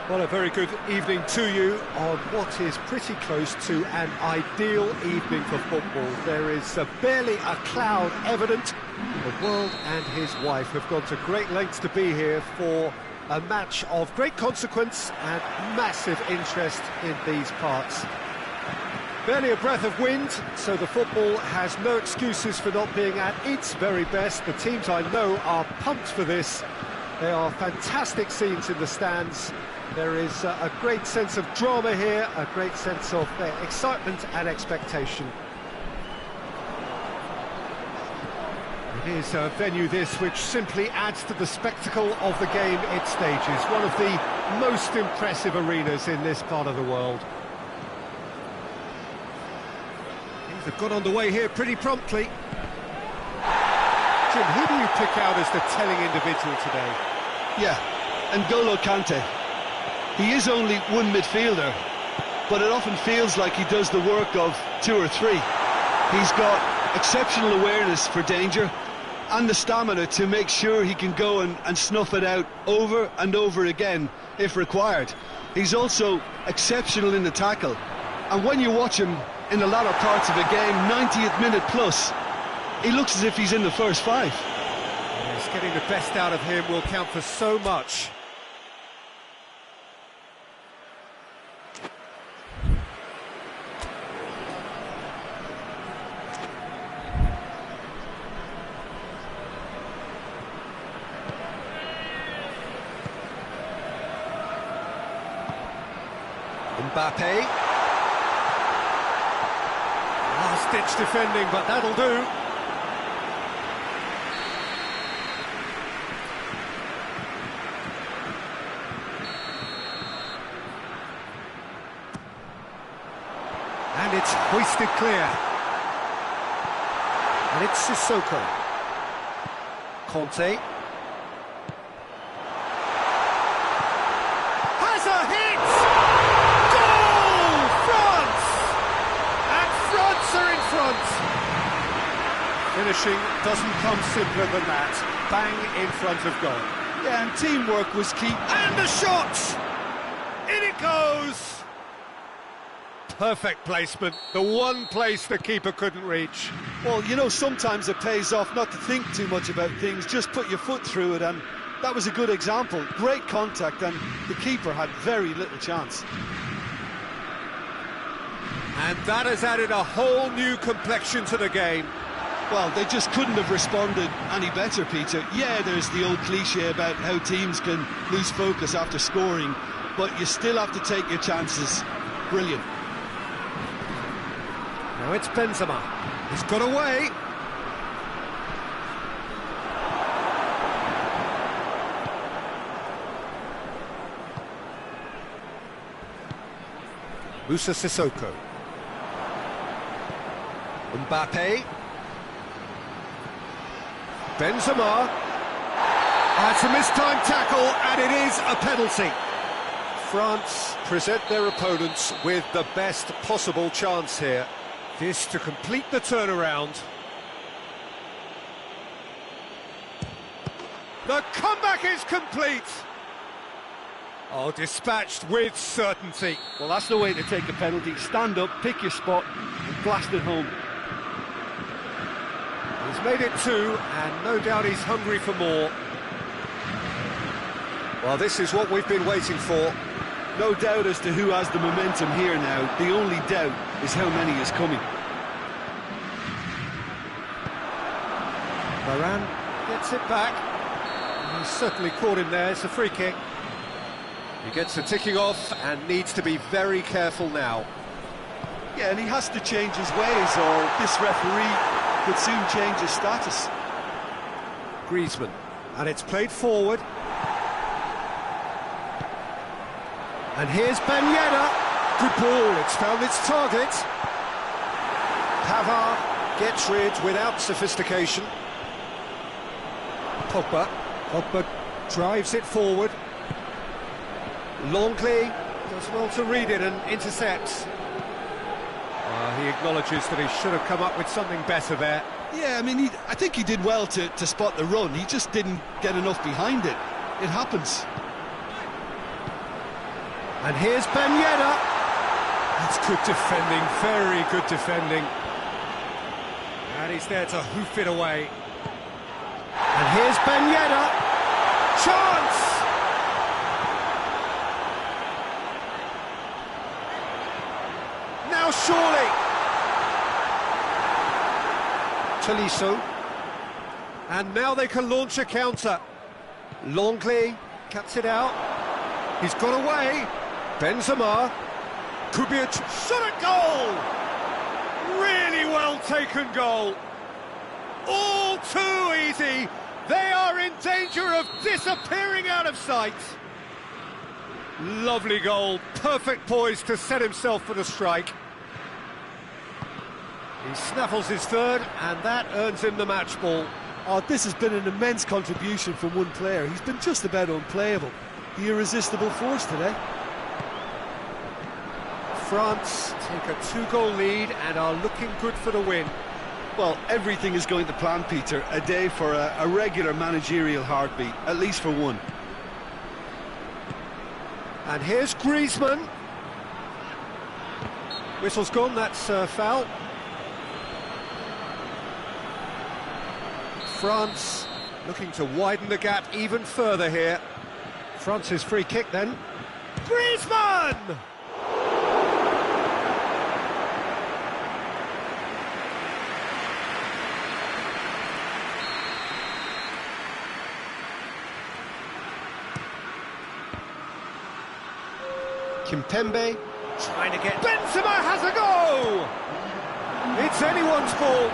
Well, a very good evening to you on what is pretty close to an ideal evening for football. There is barely a cloud evident. The world and his wife have gone to great lengths to be here for a match of great consequence and massive interest in these parts. Barely a breath of wind, so the football has no excuses for not being at its very best. The teams I know are pumped for this. There are fantastic scenes in the stands. There is a great sense of drama here, a great sense of excitement and expectation. It is a venue this which simply adds to the spectacle of the game it stages. One of the most impressive arenas in this part of the world. Things have got underway here pretty promptly. Jim, who do you pick out as the telling individual today? Yeah, N'Golo Kante. He is only one midfielder, but it often feels like he does the work of two or three. He's got exceptional awareness for danger and the stamina to make sure he can go and snuff it out over and over again if required. He's also exceptional in the tackle, and when you watch him in the latter parts of a game, 90th minute plus, he looks as if he's in the first five. Yes, getting the best out of him will count for so much. Mbappe. Last-ditch defending, but that'll do. And it's hoisted clear. And it's Sissoko. Conte. Has a hit! Goal! France! And France are in front. Finishing doesn't come simpler than that. Bang in front of goal. Yeah, and teamwork was key. And the shot! In it goes! Perfect placement, the one place the keeper couldn't reach. Well, you know, sometimes it pays off not to think too much about things, just put your foot through it, and that was a good example. Great contact, and the keeper had very little chance. And that has added a whole new complexion to the game. Well, they just couldn't have responded any better, Peter. Yeah, there's the old cliche about how teams can lose focus after scoring, but you still have to take your chances. Brilliant. Now it's Benzema. He's got away. Moussa Sissoko. Mbappe. Benzema. It's a mistimed tackle, and it is a penalty. France present their opponents with the best possible chance here. This to complete the turnaround. The comeback is complete! Oh, dispatched with certainty. Well, that's the way to take a penalty. Stand up, pick your spot, and blast it home. He's made it two, and no doubt he's hungry for more. Well, this is what we've been waiting for. No doubt as to who has the momentum here now. The only doubt is how many is coming. Varane gets it back. He's certainly caught him there. It's a free kick. He gets the ticking off and needs to be very careful now. Yeah, and he has to change his ways, or this referee could soon change his status. Griezmann, and it's played forward. And here's Ben Yedder. Good ball, it's found its target. Pavard gets rid without sophistication. Pogba drives it forward. Longley does well to read it and intercepts. He acknowledges that he should have come up with something better there. Yeah, I mean, I think he did well to spot the run. He just didn't get enough behind it. It happens. And here's Ben Yedder. That's good defending, very good defending. And he's there to hoof it away. And here's Ben Yedder. Chance! Now surely. Tolisso. And now they can launch a counter. Longley cuts it out. He's got away. Benzema. Could be a shot at goal! Really well taken goal. All too easy. They are in danger of disappearing out of sight. Lovely goal. Perfect poise to set himself for the strike. He snaffles his third, and that earns him the match ball. Oh, this has been an immense contribution from one player. He's been just about unplayable. The irresistible force today. France take a 2-goal lead and are looking good for the win. Well, everything is going to plan, Peter. A day for a regular managerial heartbeat, at least for one. And here's Griezmann. Whistle's gone, that's foul. France looking to widen the gap even further here. France's free kick then. Griezmann! Kimpembe trying to get... Benzema has a go! It's anyone's ball.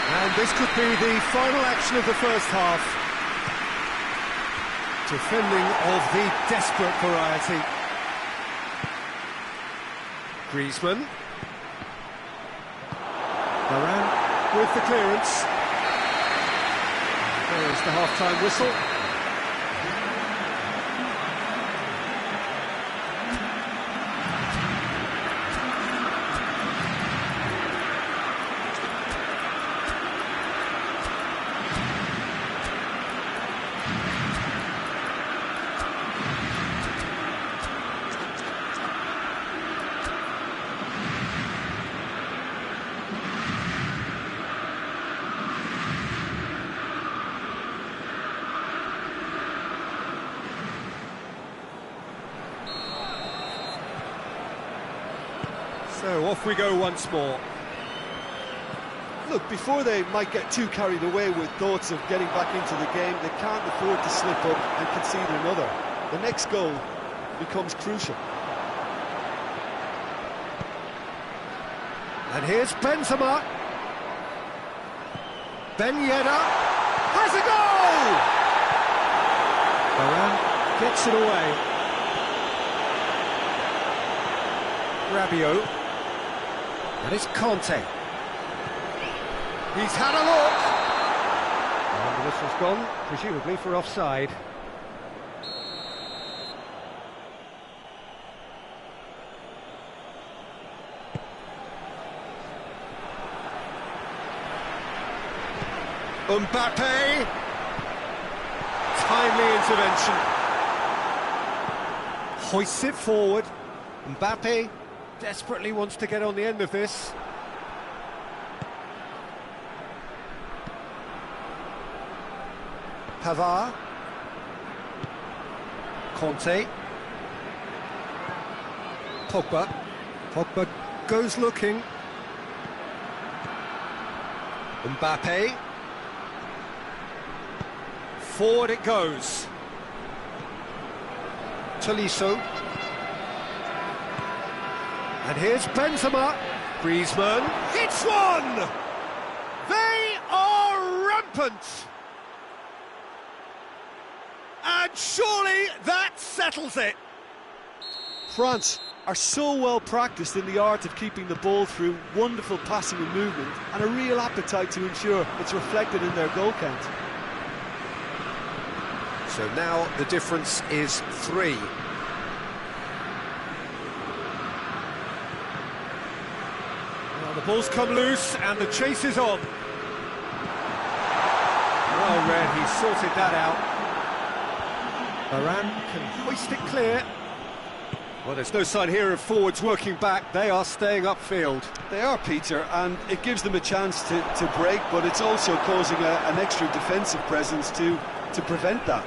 And this could be the final action of the first half. Defending of the desperate variety. Griezmann. Varane with the clearance. There's the half-time whistle. So off we go once more. Look, before they might get too carried away with thoughts of getting back into the game, they can't afford to slip up and concede another. The next goal becomes crucial. And here's Benzema. Ben Yedder has a goal! Varane gets it away. Rabiot. And it's Conte. He's had a look. And the whistle's gone, presumably for offside. Mbappe. Timely intervention. Hoists it forward. Mbappe desperately wants to get on the end of this. Pavard. Conte. Pogba. Pogba goes looking. Mbappe. Forward it goes. Tolisso. And here's Benzema. Griezmann hits one! They are rampant! And surely that settles it! France are so well practiced in the art of keeping the ball through wonderful passing and movement, and a real appetite to ensure it's reflected in their goal count. So now the difference is 3. Well, the ball's come loose and the chase is on. Well read, he sorted that out. Varane can hoist it clear. Well, there's no sign here of forwards working back. They are staying upfield. They are, Peter, and it gives them a chance to break, but it's also causing an extra defensive presence to prevent that.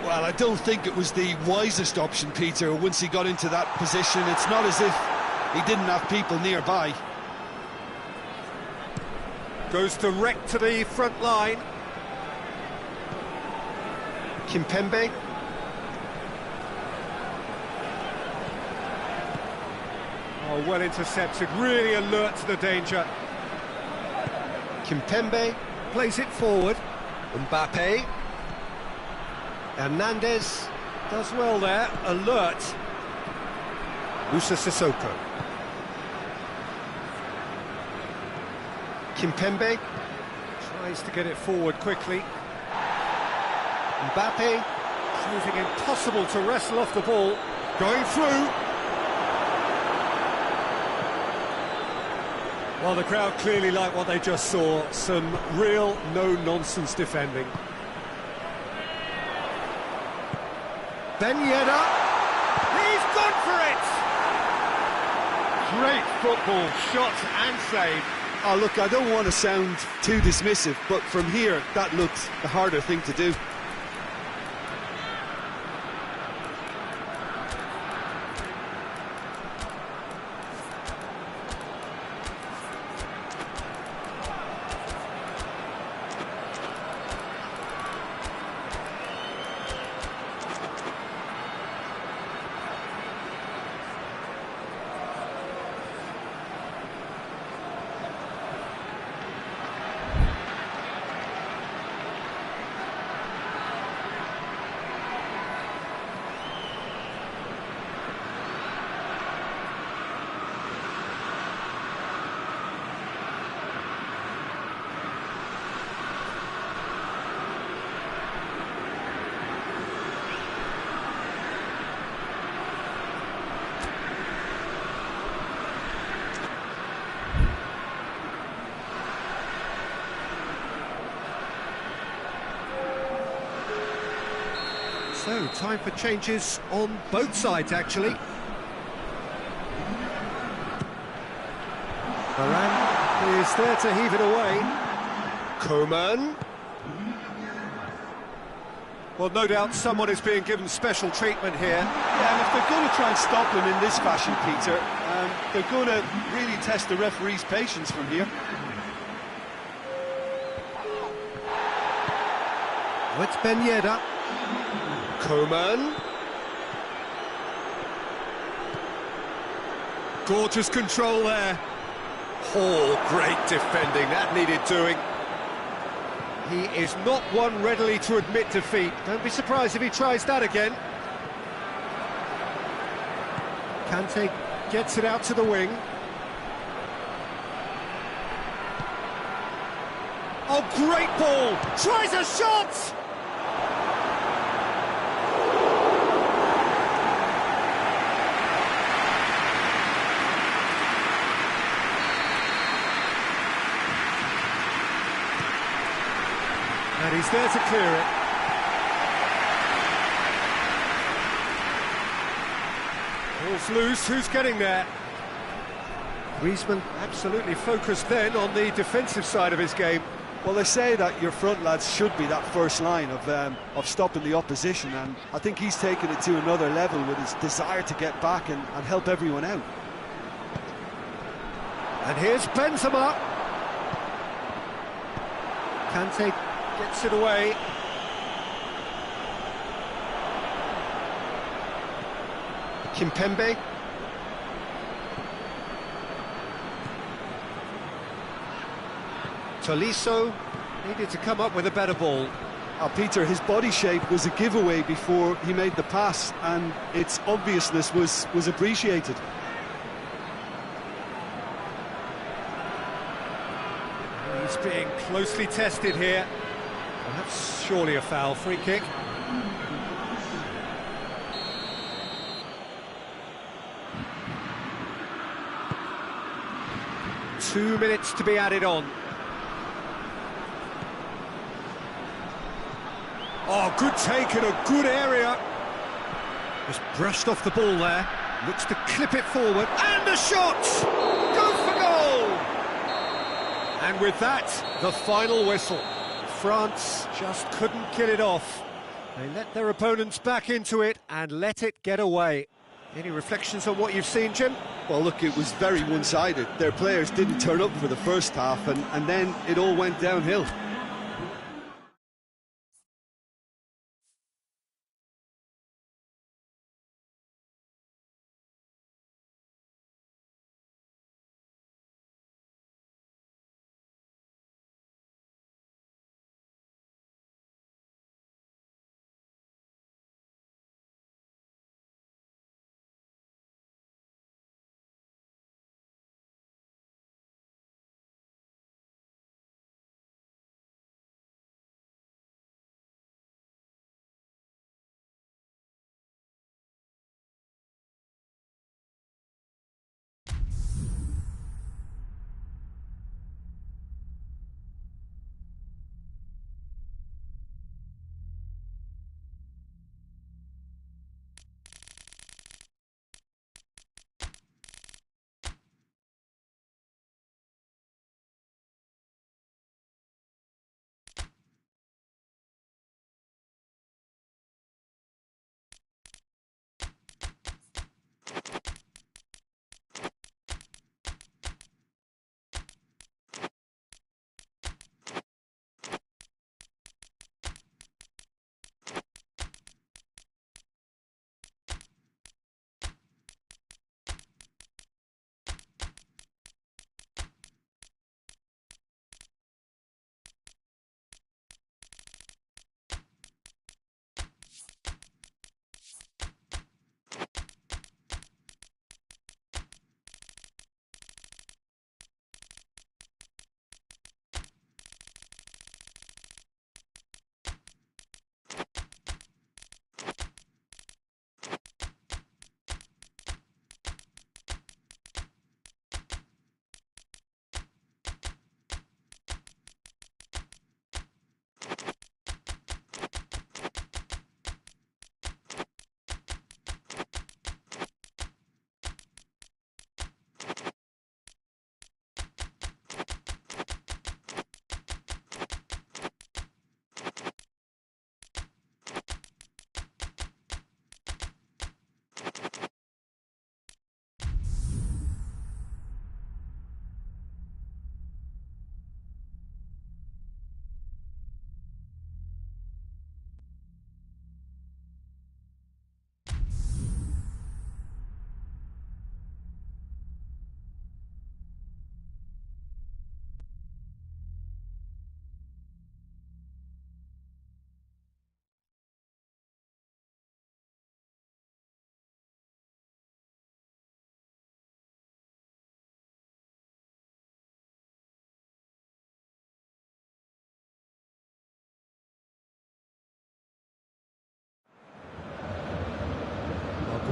Well, I don't think it was the wisest option, Peter, once he got into that position. It's not as if he didn't have people nearby. Goes direct to the front line. Kimpembe. Oh, well intercepted, really alert to the danger. Kimpembe plays it forward. Mbappe. Hernandez does well there, alert. Musa Sissoko. Kimpembe tries to get it forward quickly. Mbappe proving impossible to wrestle off the ball. Going through. Well, the crowd clearly like what they just saw. Some real no-nonsense defending. Ben Yedder, he's gone for it! Great football, shot and save. Oh, look, I don't want to sound too dismissive, but from here, that looked the harder thing to do. So, time for changes on both sides, actually. Varane is there to heave it away. Coman. Well, no doubt someone is being given special treatment here. Yeah, and if they're going to try and stop him in this fashion, Peter, they're going to really test the referee's patience from here. Oh, it's Ben Yedder. Coman. Gorgeous control there. Oh, great defending, that needed doing. He is not one readily to admit defeat. Don't be surprised if he tries that again. Kante gets it out to the wing. Oh, great ball! Tries a shot! And he's there to clear it. Ball's loose, who's getting there? Griezmann absolutely focused then on the defensive side of his game. Well, they say that your front lads should be that first line of stopping the opposition, and I think he's taken it to another level with his desire to get back and help everyone out. And here's Benzema. Kante gets it away. Kimpembe. Tolisso needed to come up with a better ball. Peter, his body shape was a giveaway before he made the pass, and its obviousness was appreciated. He's being closely tested here. Well, that's surely a foul. Free kick. Two minutes to be added on. Oh, good take in a good area. Just brushed off the ball there. Looks to clip it forward. And a shot! Goes for goal! And with that, the final whistle. France just couldn't kill it off. They let their opponents back into it and let it get away. Any reflections on what you've seen, Jim? Well, look, it was very one-sided. Their players didn't turn up for the first half, and then it all went downhill.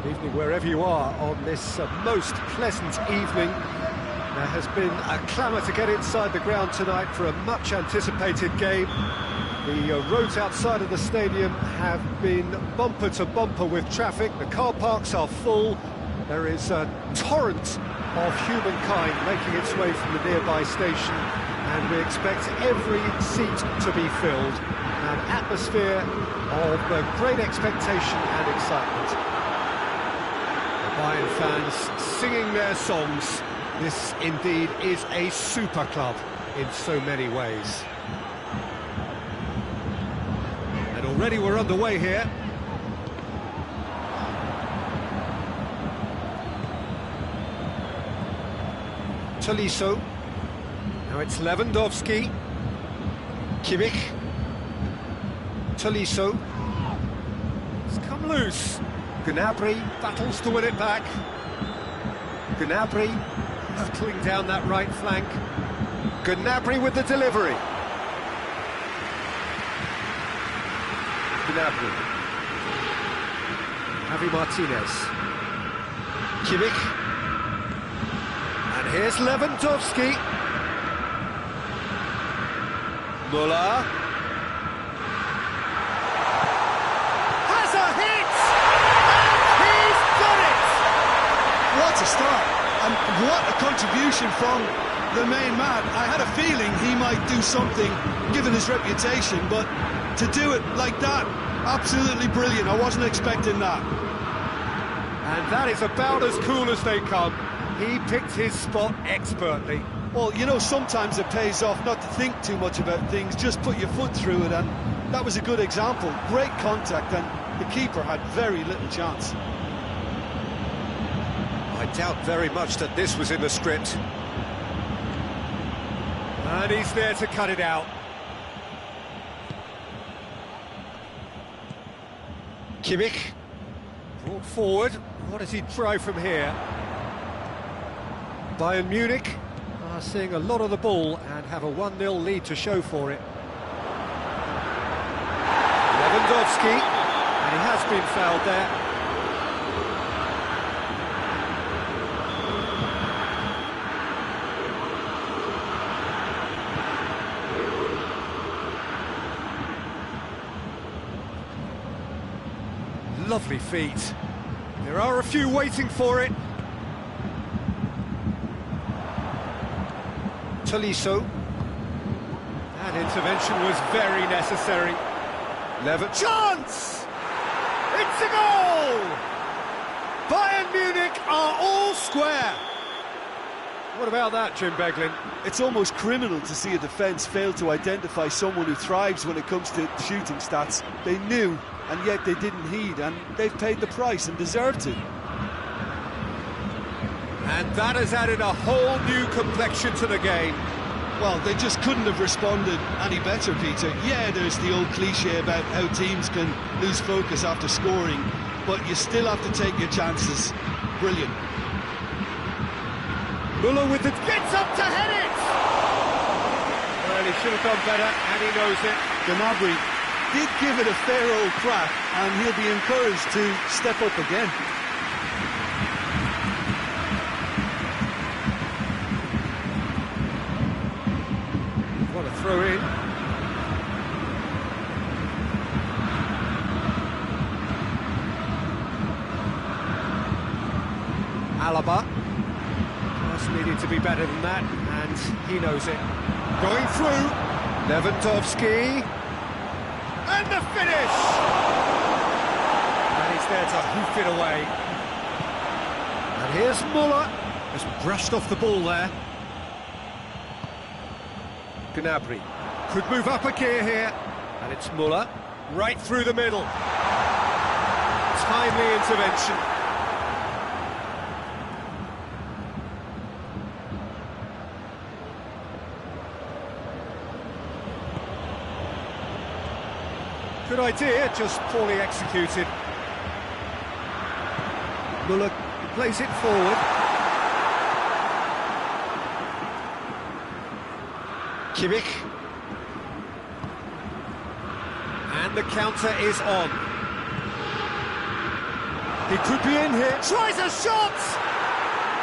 Good evening, wherever you are on this most pleasant evening. There has been a clamour to get inside the ground tonight for a much-anticipated game. The roads outside of the stadium have been bumper to bumper with traffic. The car parks are full. There is a torrent of humankind making its way from the nearby station, and we expect every seat to be filled. An atmosphere of great expectation and excitement. Bayern fans singing their songs. This indeed is a super club in so many ways. And already we're underway here. Tolisso. Now it's Lewandowski. Kimmich. Tolisso. It's come loose. Gnabry battles to win it back. Gnabry hurtling down that right flank. Gnabry with the delivery. Gnabry. Javi Martinez. Kimmich. And here's Lewandowski. Müller. start. And what a contribution from the main man. I had a feeling he might do something, given his reputation, but to do it like that, absolutely brilliant. I wasn't expecting that. And that is about as cool as they come. He picked his spot expertly. Well, you know, sometimes it pays off not to think too much about things, just put your foot through it, and that was a good example. Great contact, and the keeper had very little chance. I doubt very much that this was in the script. And he's there to cut it out. Kimmich brought forward. What does he try from here? Bayern Munich are seeing a lot of the ball and have a 1-0 lead to show for it. Lewandowski, and he has been fouled there. Lovely feet. There are a few waiting for it. Tolisso. That intervention was very necessary. Chance! It's a goal! Bayern Munich are all square. What about that, Jim Beglin? It's almost criminal to see a defence fail to identify someone who thrives when it comes to shooting stats. They knew, and yet they didn't heed, and they've paid the price and deserved to. And that has added a whole new complexion to the game. Well, they just couldn't have responded any better, Peter. Yeah, there's the old cliche about how teams can lose focus after scoring, but you still have to take your chances. Brilliant. Muller with the... gets up to head it! Well, he should have done better, and he knows it. Gnabry did give it a fair old crack, and he'll be encouraged to step up again. What a throw in. Alaba. Just needed to be better than that, and he knows it. Going through. Lewandowski. And the finish! And he's there to hoof it away. And here's Muller. Just brushed off the ball there. Gnabry could move up a gear here, and it's Muller right through the middle. Timely intervention. Good idea, just poorly executed. Muller plays it forward. Kimmich. And the counter is on. He could be in here. Tries a shot!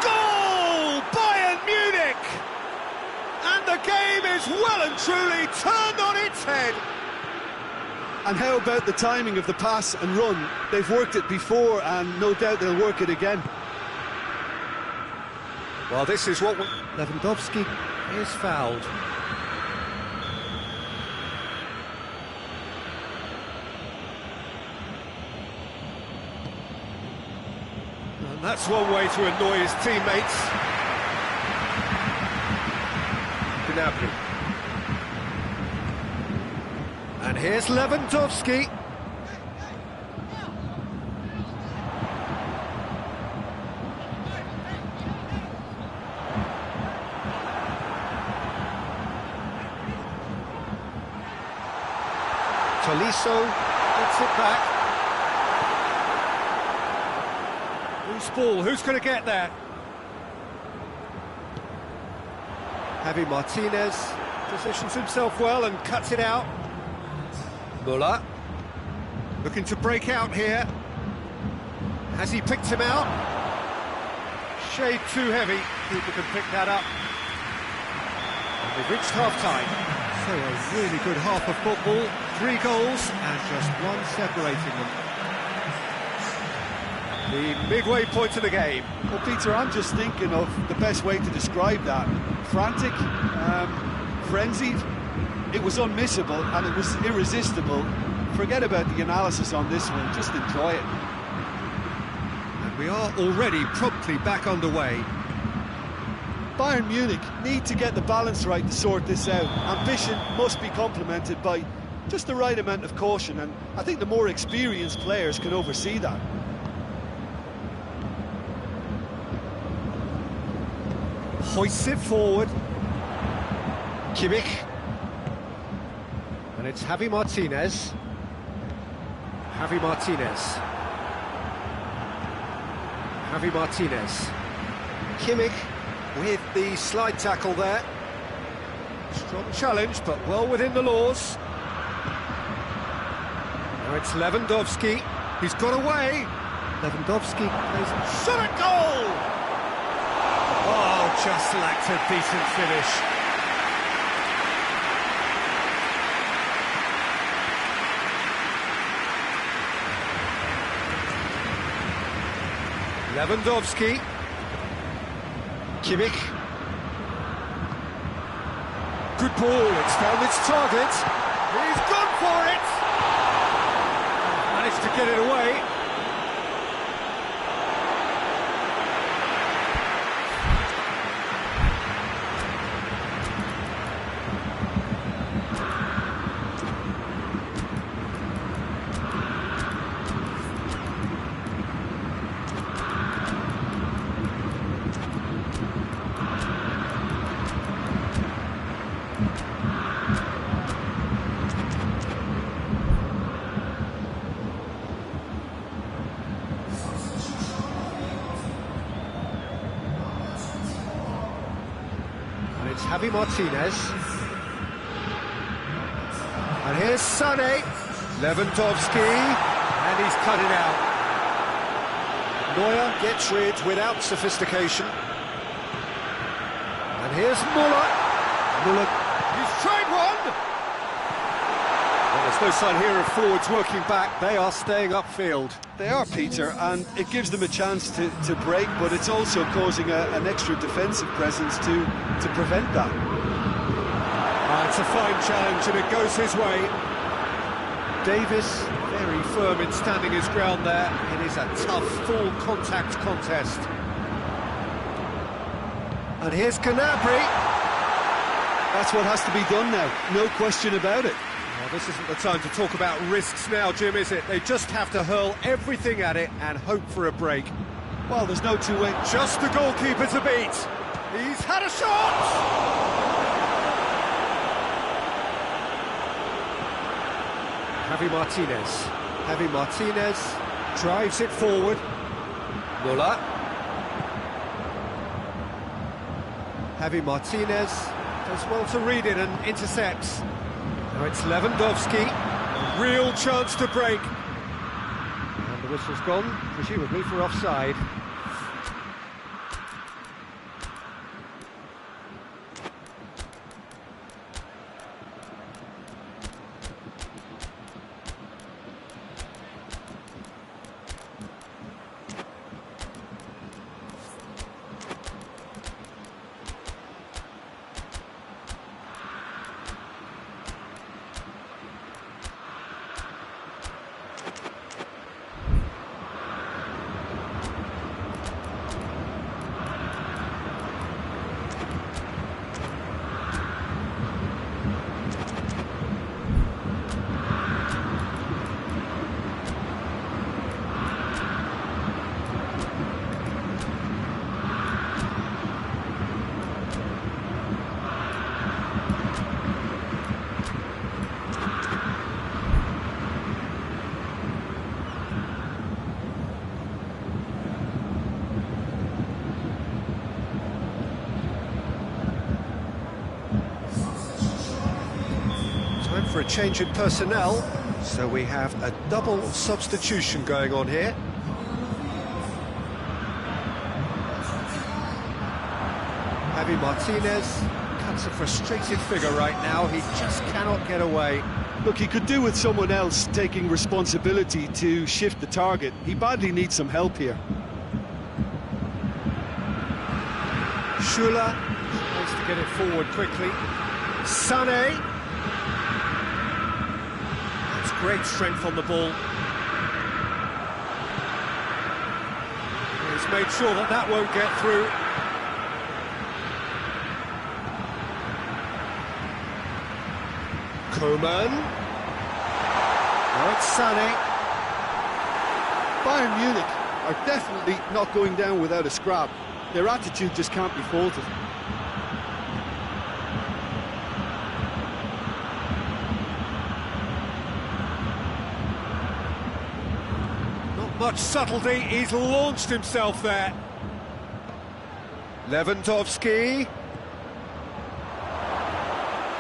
Goal! Bayern Munich! And the game is well and truly turned on its head. And how about the timing of the pass and run? They've worked it before, and no doubt they'll work it again. Well, this is what... Lewandowski is fouled. And that's one way to annoy his teammates. Gnabry. And here's Lewandowski. Tolisso gets it back. Loose ball, who's going to get there? Javi Martinez positions himself well and cuts it out. Muller looking to break out here. Has he picked him out? Shade too heavy. People can pick that up. And we've reached half-time. So a really good half of football. 3 goals and just one separating them. The midway point of the game. Well, Peter, I'm just thinking of the best way to describe that. Frantic, frenzied. It was unmissable and it was irresistible. Forget about the analysis on this one, just enjoy it. And we are already promptly back underway. Bayern Munich need to get the balance right to sort this out. Ambition must be complemented by just the right amount of caution, and I think the more experienced players can oversee that. Hoists it forward. Kimmich. And it's Javi Martinez. Javi Martinez. Javi Martinez. Kimmich with the slide tackle there. Strong challenge, but well within the laws. Now it's Lewandowski. He's got away. Lewandowski plays shot at goal! Oh, just lacked a decent finish. Lewandowski. Kimmich. Good ball, it's found its target. He's gone for it! Managed to get it away. It's Javi Martinez. And here's Sané. Lewandowski. And he's cut it out. Neuer gets rid without sophistication. And here's Müller. Müller. He's tried one! Well, there's no sign here of forwards working back. They are staying upfield. They are, Peter, and it gives them a chance to break, but it's also causing an extra defensive presence to prevent that. It's a fine challenge and it goes his way. Davis, very firm in standing his ground there. It is a tough, full contact contest. And here's Gnabry. That's what has to be done now, no question about it. Well, this isn't the time to talk about risks now, Jim, is it? They just have to hurl everything at it and hope for a break. Well, there's no two-way. Just the goalkeeper to beat. He's had a shot! Javi Martinez. Javi Martinez drives it forward. Müller. Javi Martinez does well to read it and intercepts. Now it's Lewandowski. A real chance to break. And the whistle's gone, presumably for offside. For a change in personnel, so we have a double substitution going on here. Javi Martinez That's a frustrated figure right now. He just cannot get away. Look, he could do with someone else taking responsibility to shift the target. He badly needs some help here. Schüller tries to get it forward quickly. Sané. That's great strength on the ball. He's made sure that that won't get through. Coman. Now it's Sané. Bayern Munich are definitely not going down without a scrap. Their attitude just can't be faulted. Not much subtlety, he's launched himself there. Lewandowski.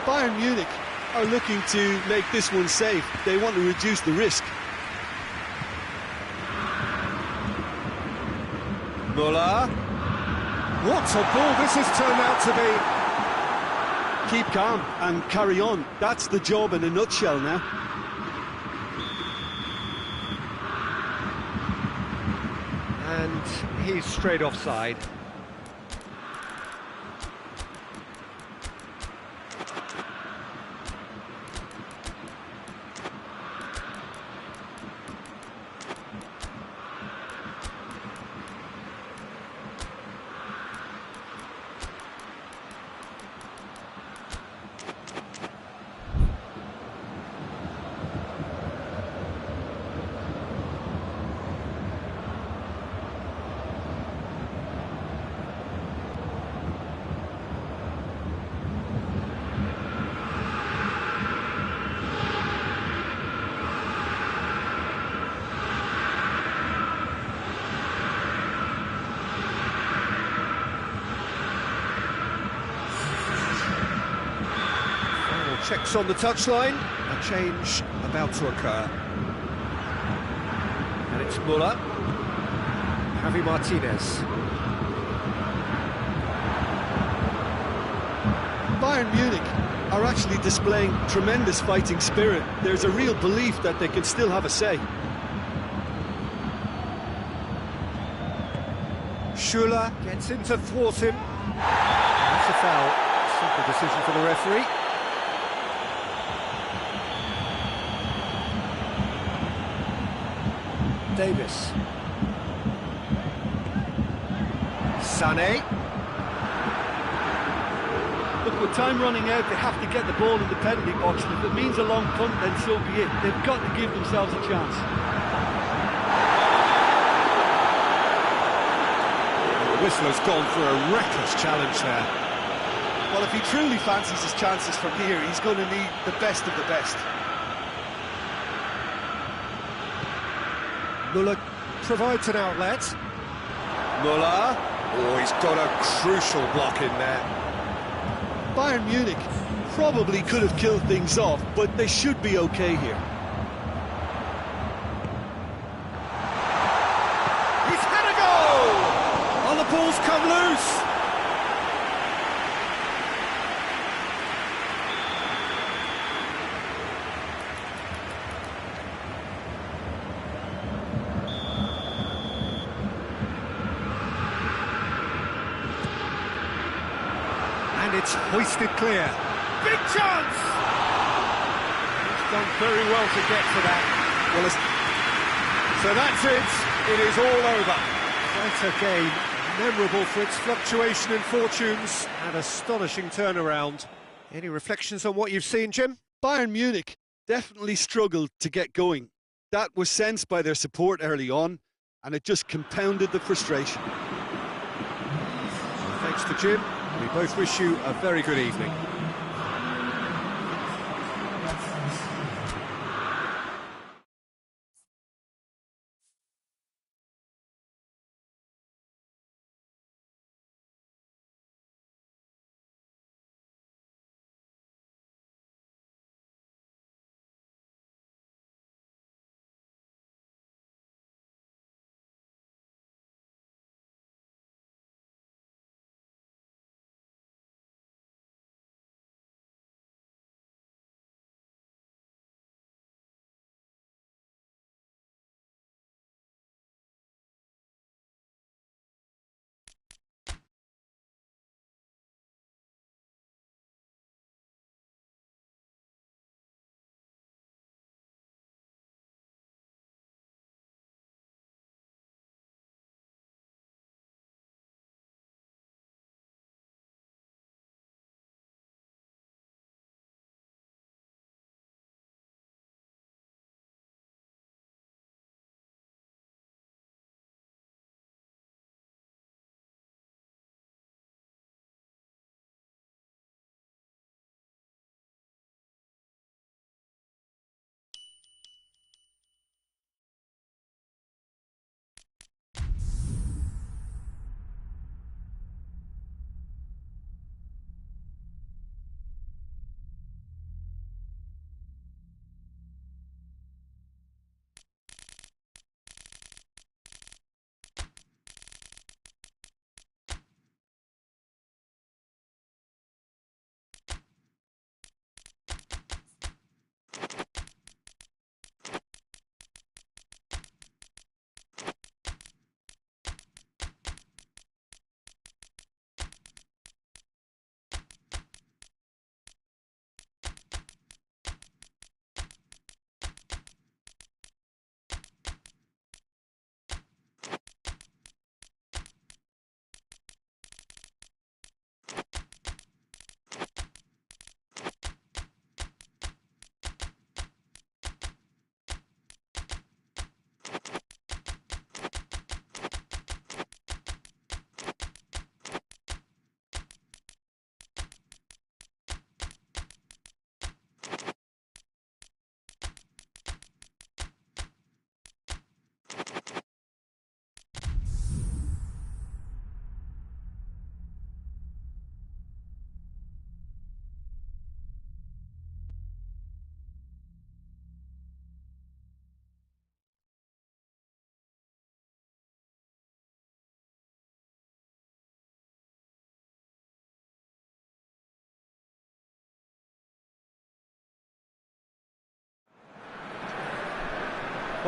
Bayern Munich are looking to make this one safe. They want to reduce the risk. Müller. What a ball this has turned out to be. Keep calm and carry on. That's the job in a nutshell now. And he's straight offside. Checks on the touchline, a change about to occur. And it's Müller. Javi Martinez. Bayern Munich are actually displaying tremendous fighting spirit. There's a real belief that they can still have a say. Schüller gets in to thwart him. That's a foul. Simple decision for the referee. Davis. Sané. Look, with time running out, they have to get the ball in the penalty box, and if it means a long punt, then so be it. They've got to give themselves a chance. The whistler's gone for a reckless challenge there. Well, if he truly fancies his chances from here, he's going to need the best of the best. Müller provides an outlet. Müller. Oh, he's got a crucial block in there. Bayern Munich probably could have killed things off, but they should be okay here. He's had a goal! Oh, the ball's come loose. And it's hoisted clear. Big chance! He's done very well to get to that. Well, so that's it. It is all over. Quite a game. Memorable for its fluctuation in fortunes and astonishing turnaround. Any reflections on what you've seen, Jim? Bayern Munich definitely struggled to get going. That was sensed by their support early on, and it just compounded the frustration. Thanks to Jim. We both wish you a very good evening.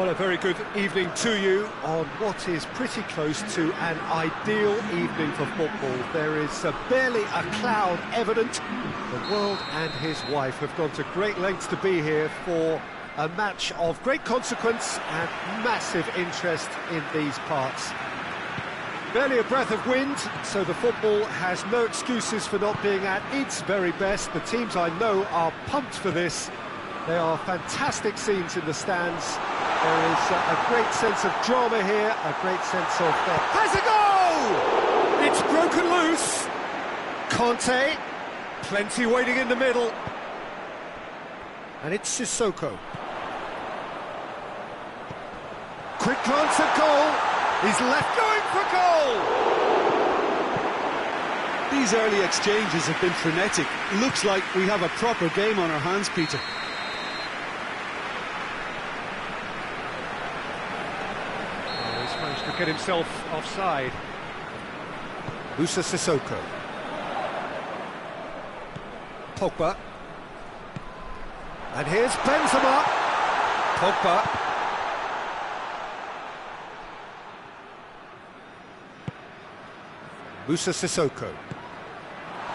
Well, a very good evening to you on what is pretty close to an ideal evening for football. There is barely a cloud evident. The world and his wife have gone to great lengths to be here for a match of great consequence and massive interest in these parts. Barely a breath of wind, so the football has no excuses for not being at its very best. The teams I know are pumped for this. There are fantastic scenes in the stands. There is a great sense of drama here, a great sense of... Has a goal! It's broken loose. Conte, plenty waiting in the middle. And it's Sissoko. Quick glance at goal. He's left going for goal! These early exchanges have been frenetic. Looks like we have a proper game on our hands, Peter. Oh, he's managed to get himself offside. Moussa Sissoko. Pogba. And here's Benzema. Pogba. Moussa Sissoko.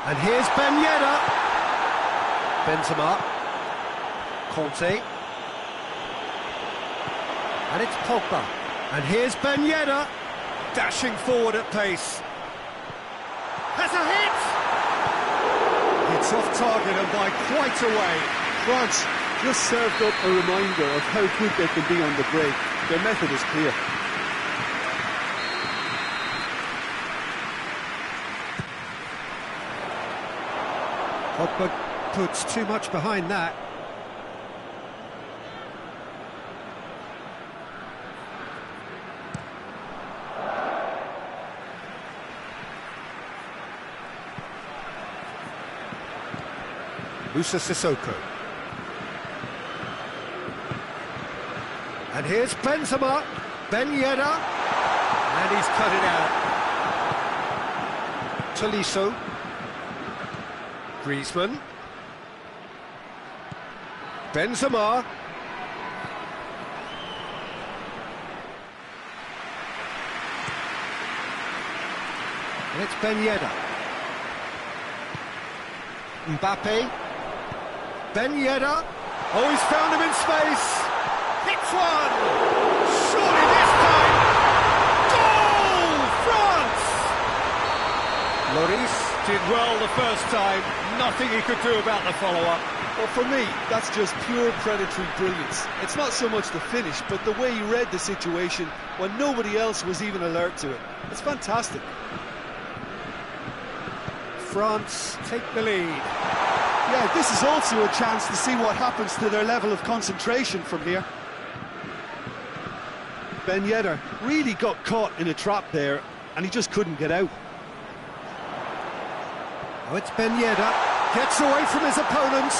And here's Ben Yedder. Benzema. Conte. And it's Pogba. And here's Ben Yedder. Dashing forward at pace. Has a hit! It's off target and by quite a way. France just served up a reminder of how good they can be on the break. Their method is clear. Pogba puts too much behind that. Moussa Sissoko. And here's Benzema. Ben Yedder. And he's cut it out. Tolisso. Griezmann. Benzema. And it's Ben Yedder. Mbappe. Ben Yedder. Oh, he's found him in space. Hits one. Surely this time. Goal! France! Lloris did well the first time. Nothing he could do about the follow-up. Well, for me, that's just pure predatory brilliance. It's not so much the finish, but the way he read the situation when nobody else was even alert to it. It's fantastic. France take the lead. Yeah, this is also a chance to see what happens to their level of concentration from here. Ben Yedder really got caught in a trap there, and he just couldn't get out. Oh, it's Ben Yedder. Gets away from his opponent.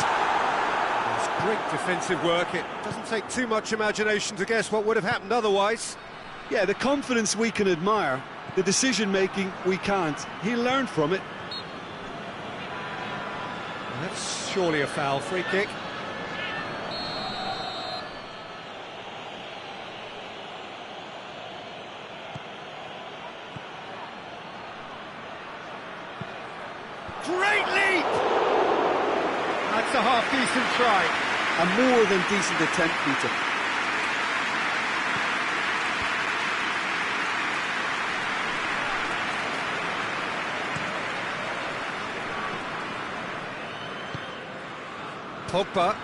It's great defensive work. It doesn't take too much imagination to guess what would have happened otherwise. Yeah, the confidence we can admire, the decision-making we can't. He learned from it. And that's surely a foul. Free kick. Great leap! That's a half-decent try. A more than decent attempt, Peter. Pogba.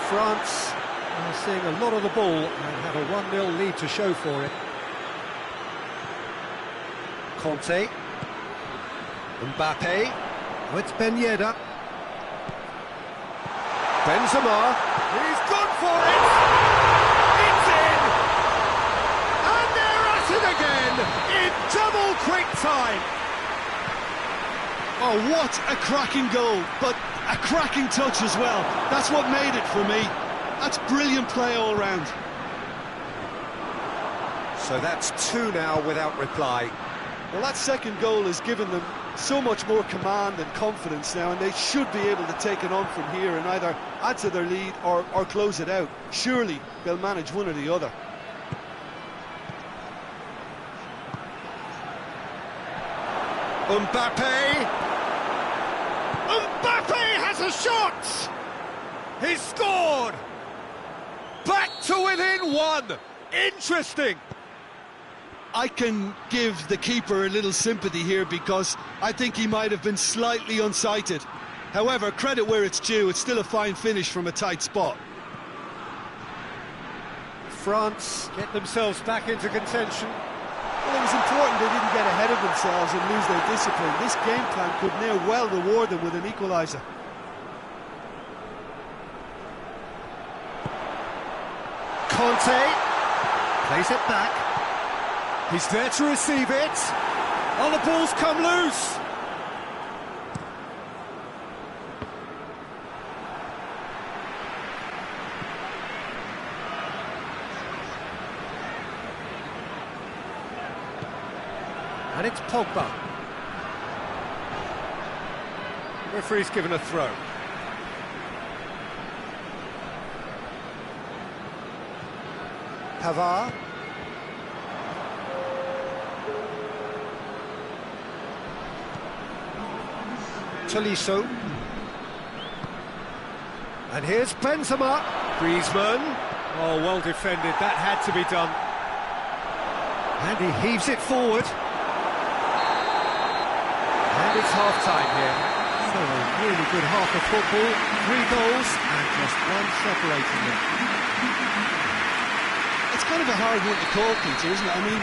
France are seeing a lot of the ball and have a 1-0 lead to show for it. Conte. Mbappe. Oh, it's Ben Yedder. Benzema. He's gone for it! It's in! And they're at it again in double quick time! Oh, what a cracking goal, but a cracking touch as well. That's what made it for me. That's brilliant play all round. So that's two now without reply. Well, that second goal has given them so much more command and confidence now, and they should be able to take it on from here and either add to their lead or close it out. Surely they'll manage one or the other. Mbappe has a shot! He's scored! Back to within one! Interesting! I can give the keeper a little sympathy here because I think he might have been slightly unsighted. However, credit where it's due, it's still a fine finish from a tight spot. France get themselves back into contention. Well, it was important they didn't get ahead of themselves and lose their discipline. This game plan could near well reward them with an equaliser. Conte plays it back. He's there to receive it. Oh, the ball's come loose. And it's Pogba. Referee's given a throw. Pavard. Tolisso. And here's Benzema. Griezmann. Oh, well defended. That had to be done. And he heaves it forward. And it's half-time here. So a really good half of football. 3 goals and just one separating them. It's kind of a hard one to call, Peter, isn't it? I mean,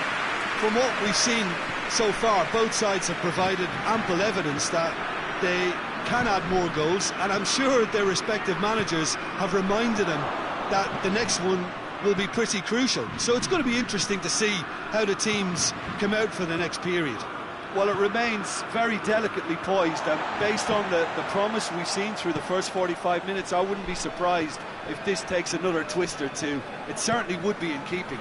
from what we've seen so far, both sides have provided ample evidence that they can add more goals, and I'm sure their respective managers have reminded them that the next one will be pretty crucial. So it's going to be interesting to see how the teams come out for the next period. Well, it remains very delicately poised, and based on the promise we've seen through the first 45 minutes, I wouldn't be surprised if this takes another twist or two. It certainly would be in keeping.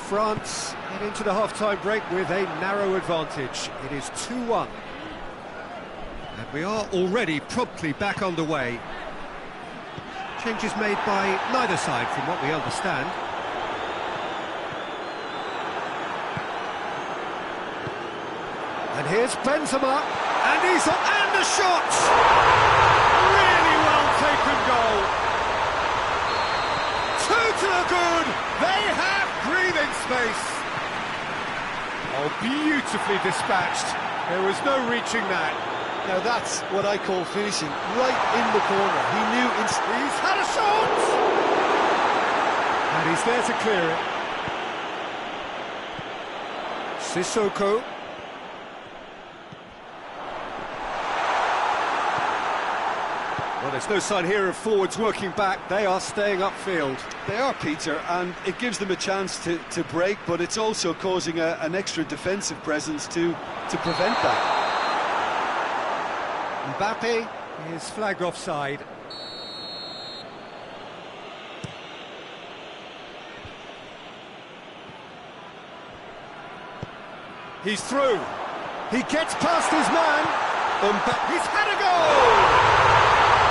France head into the half-time break with a narrow advantage. It is 2-1. And we are already promptly back underway. Changes made by neither side from what we understand. And here's Benzema, and he's on, and the shot! Really well taken goal. 2 to the good, they have breathing space. Oh, beautifully dispatched. There was no reaching that. Now that's what I call finishing, right in the corner. He knew he's had a shot! And he's there to clear it. Sissoko. Well, there's no sign here of forwards working back. They are staying upfield. They are, Peter, and it gives them a chance to break, but it's also causing an extra defensive presence to prevent that. Mbappe is flagged offside. He's through. He gets past his man. He's had a goal!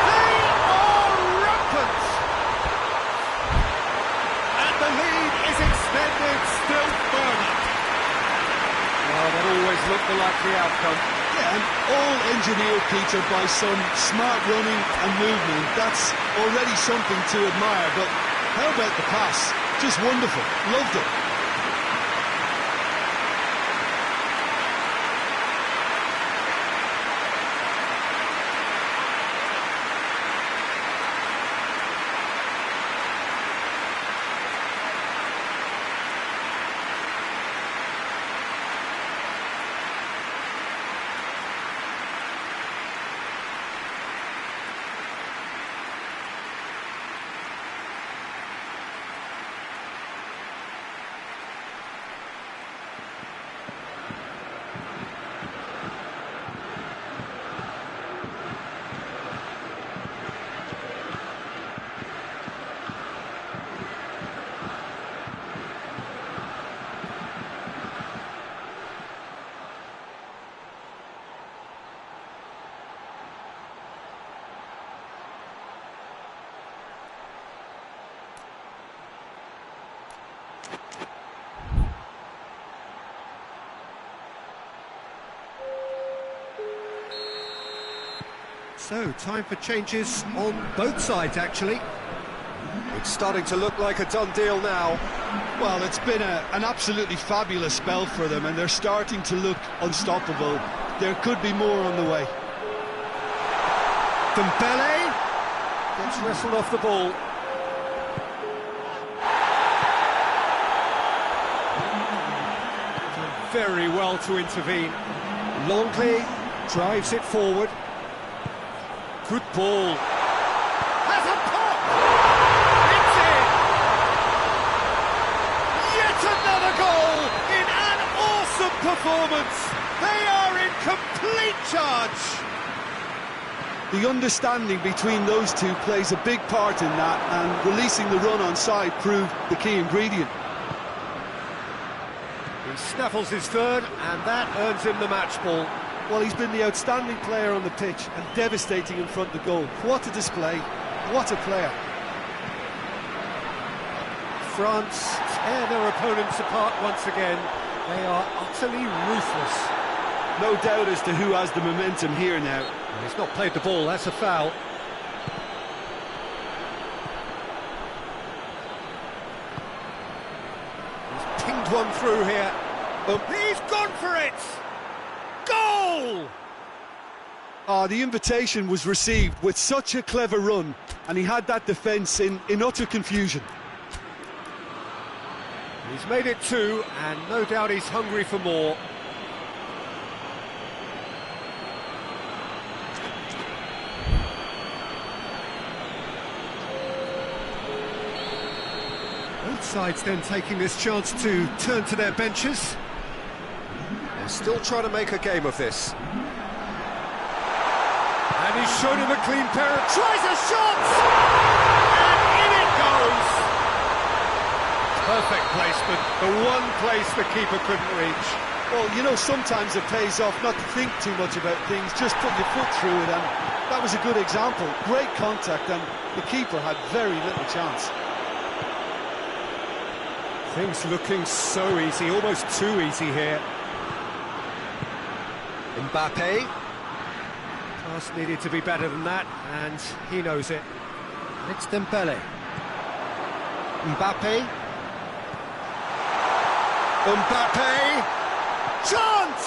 They are rampant! And the lead is extended still further. Well, that always looked the likely outcome. Yeah, and all engineered, Peter, by some smart running and movement. That's already something to admire, but how about the pass? Just wonderful. Loved it. So, time for changes on both sides, actually. It's starting to look like a done deal now. Well, it's been an absolutely fabulous spell for them, and they're starting to look unstoppable. There could be more on the way. Dembele gets wrestled off the ball. Done very well to intervene. Longley drives it forward. Good ball. Has a pop! It's in! Yet another goal in an awesome performance! They are in complete charge! The understanding between those two plays a big part in that, and releasing the run on side proved the key ingredient. He snaffles his third, and that earns him the match ball. Well, he's been the outstanding player on the pitch and devastating in front of the goal. What a display, what a player. France tear their opponents apart once again. They are utterly ruthless. No doubt as to who has the momentum here now. He's not played the ball, that's a foul. He's pinged one through here. He's gone for it! Goal! The invitation was received with such a clever run, and he had that defence in utter confusion. He's made it two, and no doubt he's hungry for more. Both sides then taking this chance to turn to their benches. They're still trying to make a game of this. And he's shown him a clean pair of... Tries a shot! And in it goes! Perfect placement, the one place the keeper couldn't reach. Well, you know, sometimes it pays off not to think too much about things, just put your foot through it, and that was a good example. Great contact, and the keeper had very little chance. Things looking so easy, almost too easy here. Mbappe. Pass needed to be better than that, and he knows it. It's Dembele. Mbappe. Mbappe! Chance!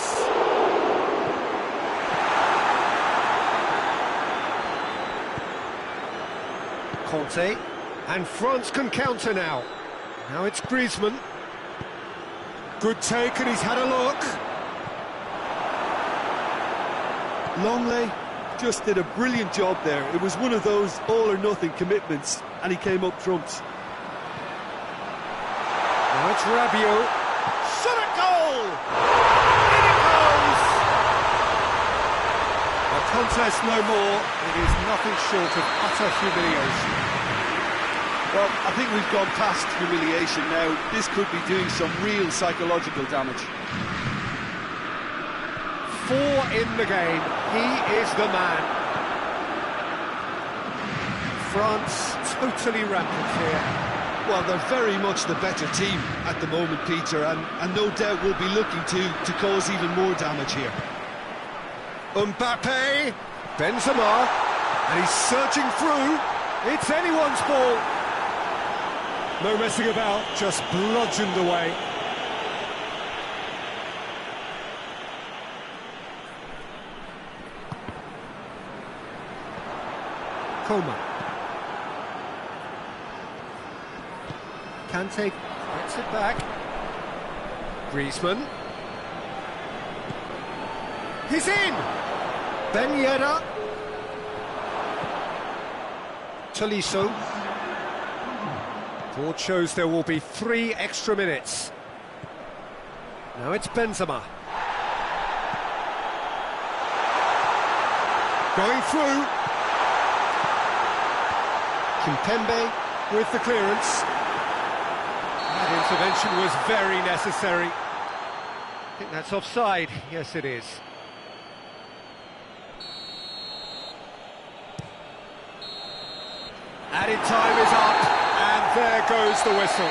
Conte. And France can counter now. Now it's Griezmann. Good take, and he's had a look. Longley just did a brilliant job there. It was one of those all-or-nothing commitments, and he came up trumps. Now it's Rabiot. Shot at goal! In it goes! A contest no more. It is nothing short of utter humiliation. Well, I think we've gone past humiliation now. This could be doing some real psychological damage. 4 in the game. He is the man. France totally rampant here. Well, they're very much the better team at the moment, Peter, and no doubt will be looking to cause even more damage here. Mbappe, Benzema, and he's surging through. It's anyone's ball. No messing about, just bludgeoned away. Coman. Kante gets it back. Griezmann. He's in! Ben Yedder. Tolisso. Board shows there will be 3 extra minutes. Now it's Benzema. Going through. Kimpembe with the clearance. That intervention was very necessary. I think that's offside. Yes, it is. Added time is up, and there goes the whistle.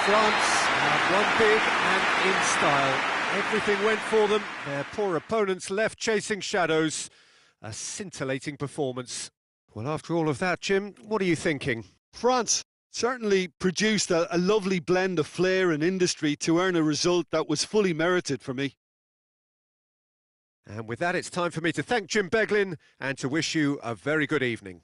France have won big and in style. Everything went for them. Their poor opponents left chasing shadows, a scintillating performance. Well, after all of that, Jim, what are you thinking? France certainly produced a lovely blend of flair and industry to earn a result that was fully merited for me. And with that, it's time for me to thank Jim Beglin and to wish you a very good evening.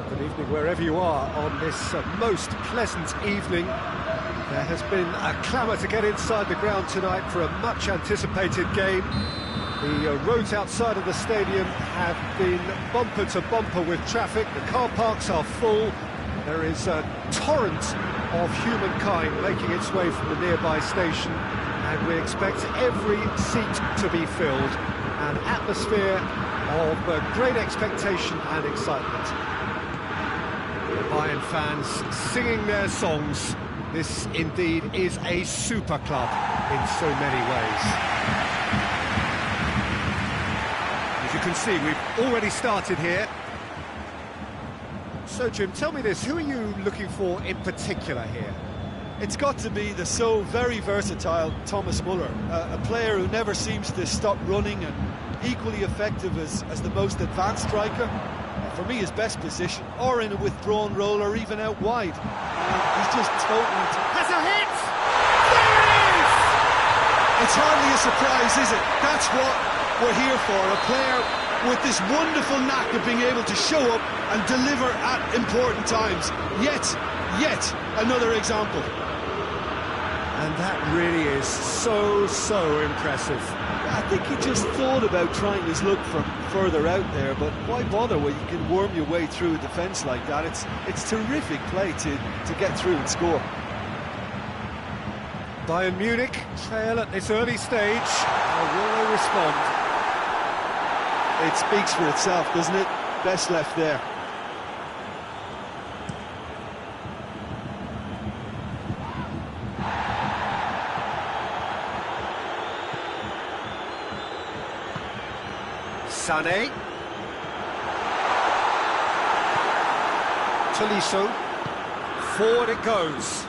Good evening wherever you are on this most pleasant evening. There has been a clamour to get inside the ground tonight for a much anticipated game. The roads outside of the stadium have been bumper to bumper with traffic. The car parks are full. There is a torrent of humankind making its way from the nearby station, and we expect every seat to be filled. An atmosphere of great expectation and excitement. Bayern fans singing their songs. This indeed is a super club in so many ways. As you can see, we've already started here. So Jim, tell me this, who are you looking for in particular here? It's got to be the so very versatile Thomas Muller, a player who never seems to stop running and equally effective as the most advanced striker. For me, his best position, or in a withdrawn role, or even out wide. He's just totally... Has a hit! There it is! It's hardly a surprise, is it? That's what we're here for, a player with this wonderful knack of being able to show up and deliver at important times. Yet another example. And that really is so impressive. I think he just thought about trying his luck from further out there, but why bother when you can worm your way through a defence like that? It's terrific play to get through and score. Bayern Munich trail at this early stage. How will they respond? It speaks for itself, doesn't it? Best left there. Sané. Tolisso. Forward it goes.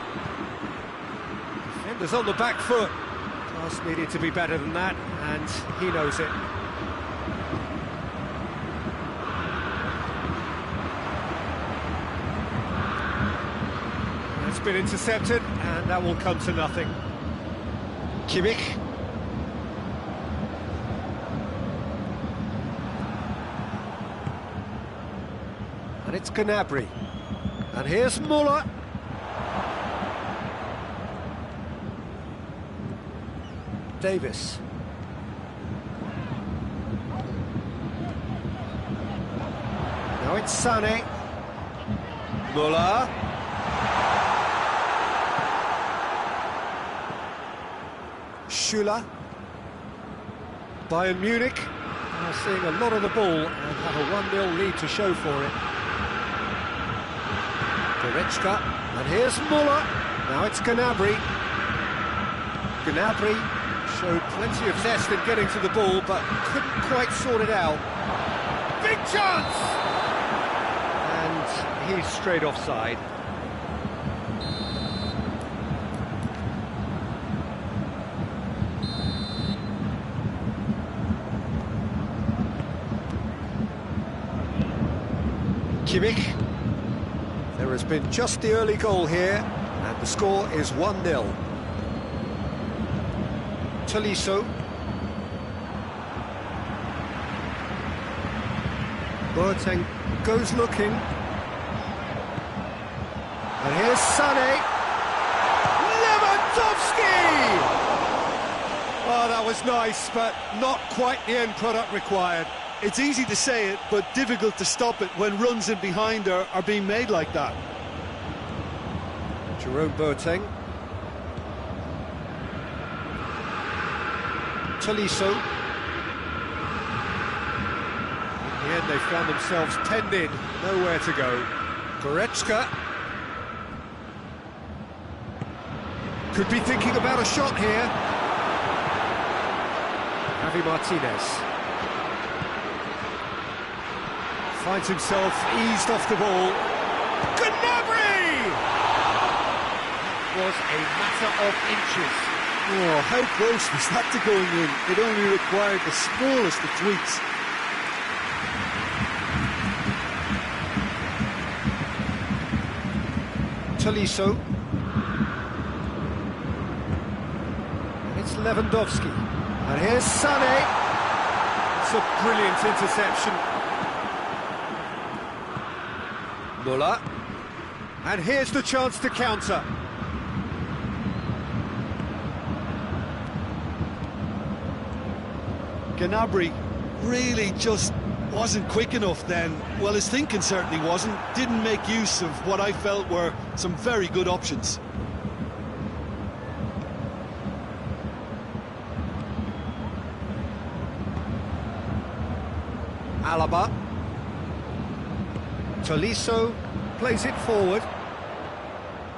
Defenders on the back foot. Pass needed to be better than that, and he knows it. That's been intercepted, and that will come to nothing. Kimmich. And it's Gnabry. And here's Muller. Davis. Now it's Sané. Muller. Schüller. Bayern Munich are seeing a lot of the ball and have a 1-0 lead to show for it. Goretzka, and here's Muller. Now it's Gnabry. Gnabry showed plenty of zest in getting to the ball, but couldn't quite sort it out. Big chance! And he's straight offside. Kimmich. There has been just the early goal here, and the score is 1-0. Tolisso. Boateng goes looking. And here's Sané. Lewandowski! Oh, that was nice, but not quite the end product required. It's easy to say it, but difficult to stop it when runs in behind are being made like that. Jerome Boateng. Tolisso. In the end, they found themselves penned in, nowhere to go. Goretzka. Could be thinking about a shot here. Javi Martinez. Finds himself eased off the ball. Gnabry! That was a matter of inches. Oh, how close was that to going in? It only required the smallest of tweaks. Tolisso. It's Lewandowski. And here's Sané. It's a brilliant interception. Muller. And here's the chance to counter. Gnabry really just wasn't quick enough then. Well, his thinking certainly wasn't. Didn't make use of what I felt were some very good options. Alaba. Tolisso plays it forward.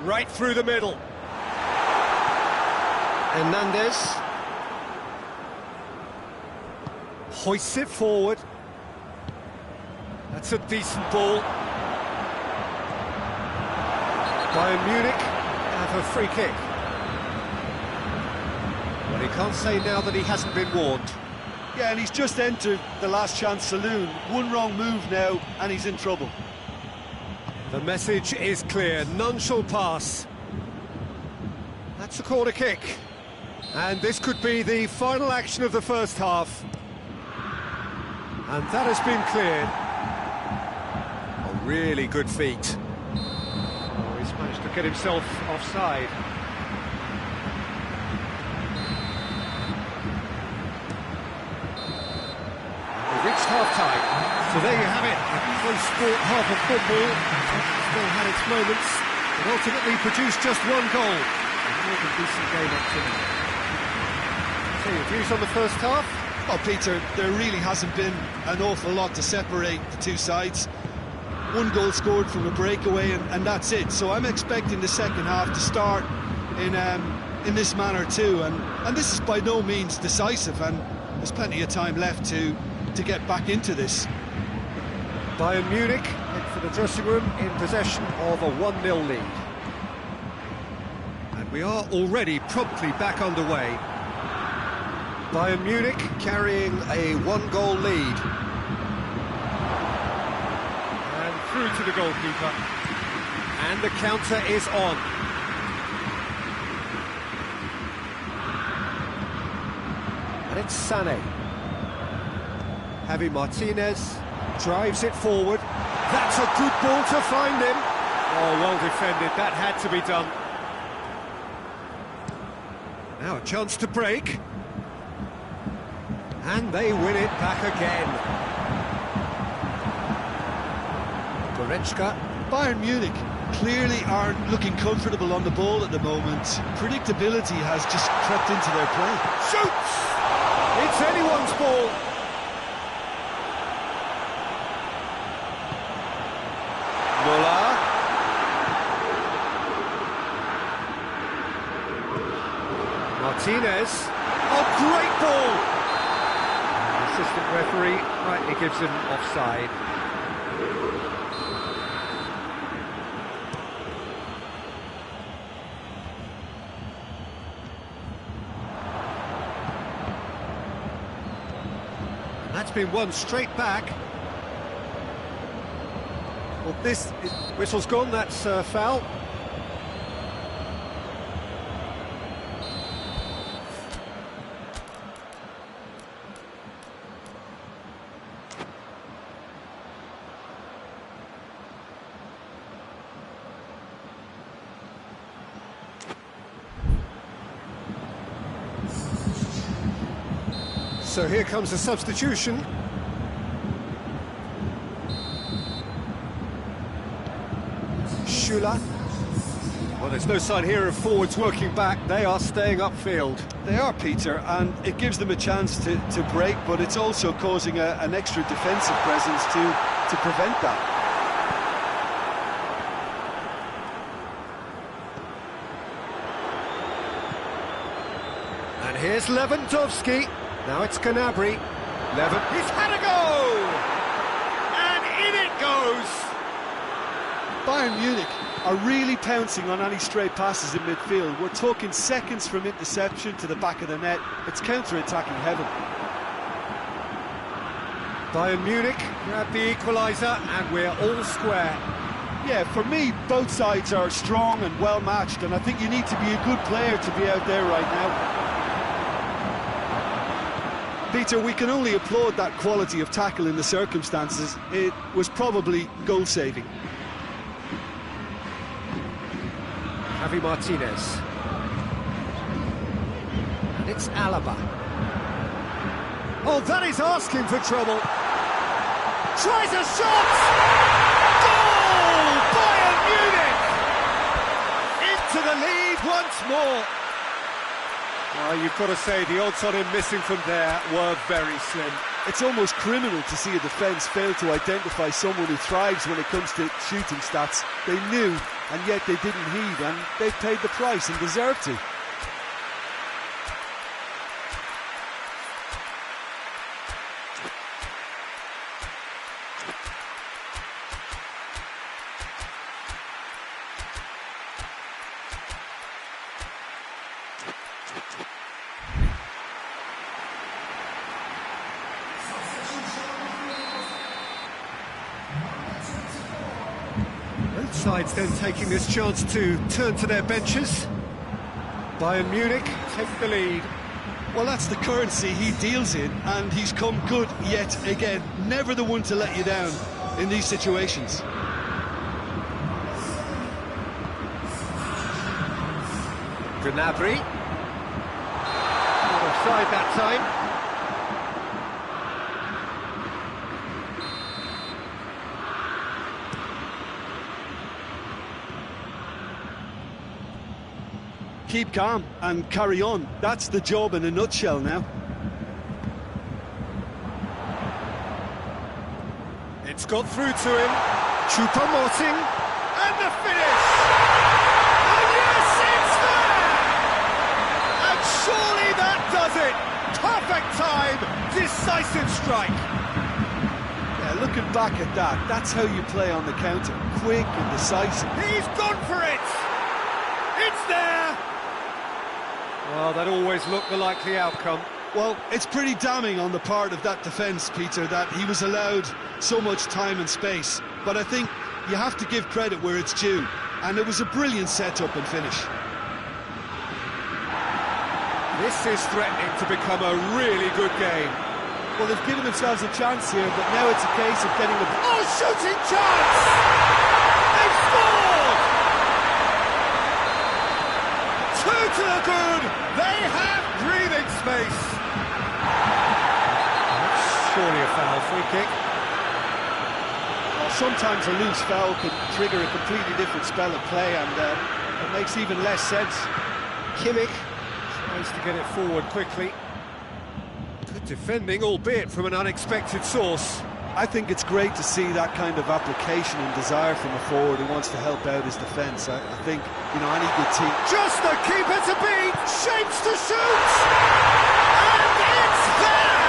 Right through the middle. Hernandez. Hoists it forward. That's a decent ball. Bayern Munich have a free kick. Well, he can't say now that he hasn't been warned. Yeah, and he's just entered the last chance saloon. One wrong move now, and he's in trouble. The message is clear, none shall pass. That's a corner kick. And this could be the final action of the first half. And that has been cleared. A really good feat. Oh, he's managed to get himself offside. So there you have it, a close sport half of football. Still had its moments, but ultimately produced just one goal. A more than decent game up to now. So your views on the first half? Well, Peter, there really hasn't been an awful lot to separate the two sides. One goal scored from a breakaway, and that's it. So I'm expecting the second half to start in this manner too. And this is by no means decisive, and there's plenty of time left to get back into this. Bayern Munich head for the dressing room in possession of a 1-0 lead. And we are already promptly back underway. Bayern Munich carrying a 1-goal lead. And through to the goalkeeper. And the counter is on. And it's Sané. Javi Martinez drives it forward. That's a good ball to find him. Oh, well defended. That had to be done. Now a chance to break. And they win it back again. Goretzka. Bayern Munich clearly aren't looking comfortable on the ball at the moment. Predictability has just crept into their play. Shoots! It's anyone's ball. Muller. Martinez. Oh, great ball! The assistant referee rightly gives him offside. That's been won straight back. Well, this whistle's gone, that's foul. So here comes a substitution. Schüller. Well, there's no sign here of forwards working back. They are staying upfield. They are, Peter, and it gives them a chance to break, but it's also causing an extra defensive presence to prevent that. And here's Lewandowski. Now it's Gnabry. He's had a go! And in it goes! Bayern Munich are really pouncing on any stray passes in midfield. We're talking seconds from interception to the back of the net. It's counter-attacking heaven. Bayern Munich grab the equaliser and we're all square. Yeah, for me, both sides are strong and well-matched, and I think you need to be a good player to be out there right now. Peter, we can only applaud that quality of tackle in the circumstances. It was probably goal-saving. Javi Martinez. And it's Alaba. Oh, that is asking for trouble. Tries a shot! Goal! Bayern Munich! Into the lead once more. Well, you've got to say, the odds on him missing from there were very slim. It's almost criminal to see a defence fail to identify someone who thrives when it comes to shooting stats. They knew, and yet they didn't heed, and they paid the price and deserved to. Both sides then taking this chance to turn to their benches. Bayern Munich take the lead. Well, that's the currency he deals in, and he's come good yet again. Never the one to let you down in these situations. Gnabry. Not offside that time. keep calm and carry on. That's the job in a nutshell now. It's got through to him. Choupo-Moting, and the finish! And yes, it's there! And surely that does it! Perfect time, decisive strike. Yeah, looking back at that, that's how you play on the counter. Quick and decisive. He's gone for it! It's there! Well, that always looked the likely outcome. Well, it's pretty damning on the part of that defence, Peter, that he was allowed so much time and space. But I think you have to give credit where it's due. And it was a brilliant setup and finish. This is threatening to become a really good game. Well, they've given themselves a chance here, but now it's a case of getting the... Oh, shooting chance! They've scored! Two to the good! They have breathing space! Surely a foul, free kick. Well, sometimes a loose foul can trigger a completely different spell of play, and it makes even less sense. Kimmich tries to get it forward quickly. Good defending, albeit from an unexpected source. I think it's great to see that kind of application and desire from a forward who wants to help out his defence. I think, you know, any good team... Just the keeper to beat! Shapes to shoot! And it's there!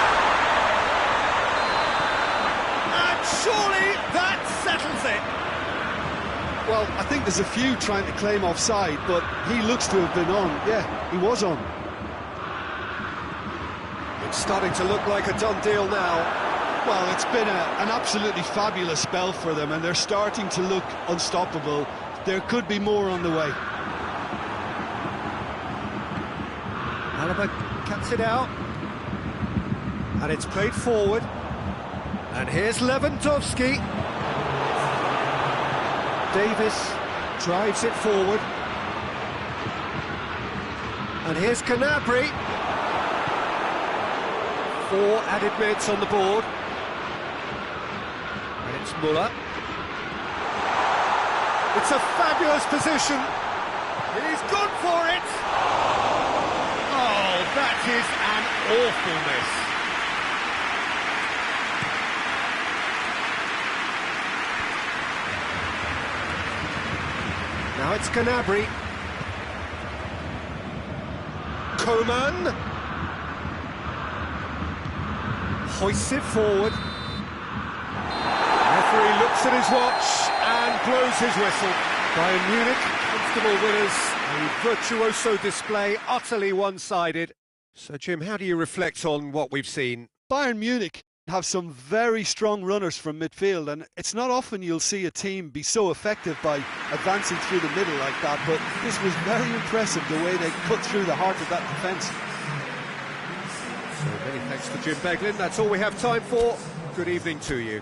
And surely that settles it! Well, I think there's a few trying to claim offside, but he looks to have been on. Yeah, he was on. It's starting to look like a done deal now. Well, it's been an absolutely fabulous spell for them, and they're starting to look unstoppable. There could be more on the way. Alaba cuts it out. And it's played forward. And here's Lewandowski. Davis drives it forward. And here's Gnabry. 4 added minutes on the board. And it's Muller. It's a fabulous position. He's gone for it. Oh, that is an awful miss. Now it's Gnabry. Coman. Hoists it forward. Referee looks at his watch and blows his whistle. Bayern Munich, comfortable winners. A virtuoso display, utterly one-sided. So, Jim, how do you reflect on what we've seen? Bayern Munich have some very strong runners from midfield, and it's not often you'll see a team be so effective by advancing through the middle like that, but this was very impressive, the way they cut through the heart of that defence. So many thanks to Jim Beglin. That's all we have time for. Good evening to you.